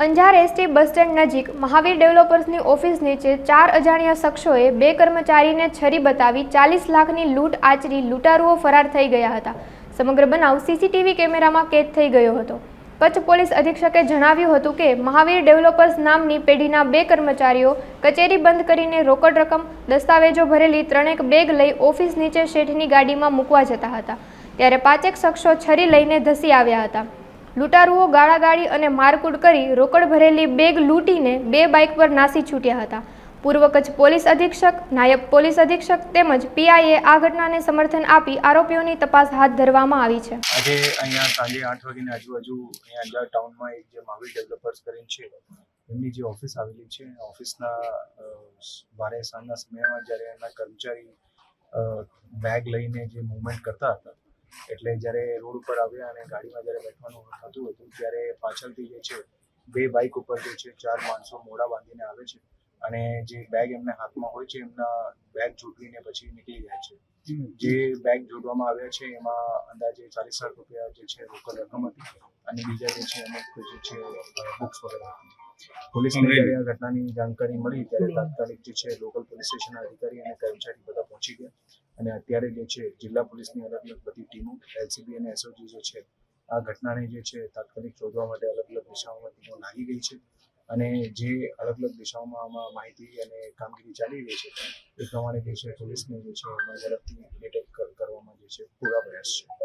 Anjar ST bus stand નજીક Mahavir ડેવલપર્સની office નીચે 4 અજાણ્યા શખ્સોએ 2 કર્મચારીને છરી બતાવી 40 લાખની લૂંટ આચરી લૂંટારુઓ ફરાર થઈ ગયા હતા। સમગ્ર બનાવ સીસીટીવી કેમેરામાં કેદ થઈ ગયો હતો। કચ્છ પોલીસ અધિક્ષકે જણાવ્યું હતું કે મહાવીર ડેવલપર્સ નામની પેઢીના 2 કર્મચારીઓ કચેરી બંધ કરીને રોકડ રકમ, દસ્તાવેજો ભરેલી 3 બેગ લઈ ઓફિસ નીચે શેઠની ગાડીમાં મૂકવા જતા હતા। ત્યારે 5 શખ્સો છરી લઈને ધસી આવ્યા હતા। લૂંટારુઓ ગાળાગાળી અને મારકૂટ કરી રોકડ ભરેલી બેગ લૂંટીને 2 બાઇક પર નાસી છૂટ્યા હતા। પૂર્વ કચ્છ પોલીસ અધિક્ષક, નાયબ પોલીસ અધિક્ષક તેમજ પીઆઈએ આ ઘટનાને સમર્થન આપી આરોપીઓની તપાસ હાથ ધરવામાં આવી છે। આજે અહીંયા સાંજે 8 વાગ્યાની આજુબાજુ અહીંયા અંજાર ટાઉનમાં એક જે મહાવીર ડેવલપર્સ કરીને છે એમની જે ઓફિસ આવેલી છે, ઓફિસના બારે સાંજના સમયમાં જ્યારે એમના કર્મચારી બેગ લઈને જે મૂવમેન્ટ કરતા હતા એટલે જ્યારે રોડ ઉપર આવ્યા અને ગાડીમાં જ્યારે બેઠવાનું થતું હતું ત્યારે પાછળથી જે છે 2 બાઇક ઉપર જે છે 4 માણસો મોઢા બાંધીને આવે છે અને જે બેગ એમને હાથમાં હોય છે એમના બેગ ઝૂંટવીને પછી નીકળી જાય છે। જે બેગ જોડવામાં આવ્યા છે એમાં અંદાજે 40 લાખ રૂપિયા જે છે રોકડ રકમ હતી અને બીજા જે છે અમુક જે છે બુક્સ વગેરે હતી। પોલીસને જ્યારે આ ઘટનાની જાણકારી મળી ત્યારે તાત્કાલિક જે છે લોકલ પોલીસ સ્ટેશનના અધિકારી અને કર્મચારી બધા પહોંચી ગયા અને અત્યારે જે છે જિલ્લા પોલીસની અલગ અલગ બધી ટીમો, એલસીબી અને એસઓજી જે છે આ ઘટનાને જે છે તાત્કાલિક શોધવા માટે અલગ અલગ દિશાઓમાં ટીમો લાગી ગઈ છે અને જે અલગ અલગ દિશાઓમાં આમાં માહિતી અને કામગીરી ચાલી રહી છે એ પ્રમાણે જે છે પોલીસને જે છે એમાં ઝડપથી ડિટેક્ટ કરવામાં જે છે પૂરા પ્રયાસ છે।